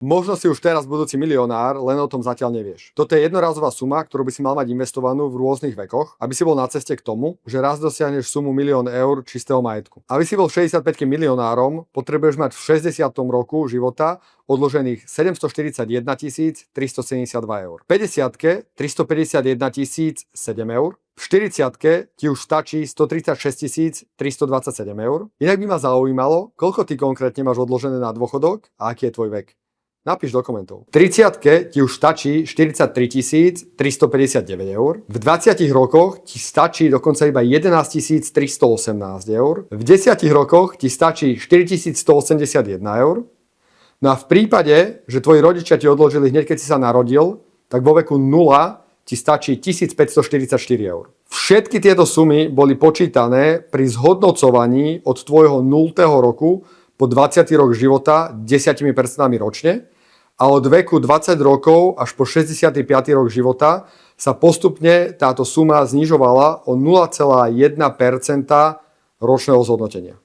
Možno si už teraz budúci milionár, len o tom zatiaľ nevieš. Toto je jednorazová suma, ktorú by si mal mať investovanú v rôznych vekoch, aby si bol na ceste k tomu, že raz dosiahneš sumu 1 000 000 eur čistého majetku. Aby si bol v 65 milionárom, potrebuješ mať v 60. roku života odložených 741 372 eur. V 50 351 007 eur. V 40 ti už stačí 136 327 eur. Inak by ma zaujímalo, koľko ty konkrétne máš odložené na dôchodok a aký je tvoj vek. Napíš do komentov. V 30 ti už stačí 43 359 eur. V 20 rokoch ti stačí dokonca iba 11 318 eur. V 10 rokoch ti stačí 4181 eur. No a v prípade, že tvoji rodičia ti odložili hneď, keď si sa narodil, tak vo veku 0 ti stačí 1544 eur. Všetky tieto sumy boli počítané pri zhodnocovaní od tvojho 0. roku po 20. rok života 10% ročne a od veku 20 rokov až po 65. rok života sa postupne táto suma znižovala o 0,1% ročného zhodnotenia.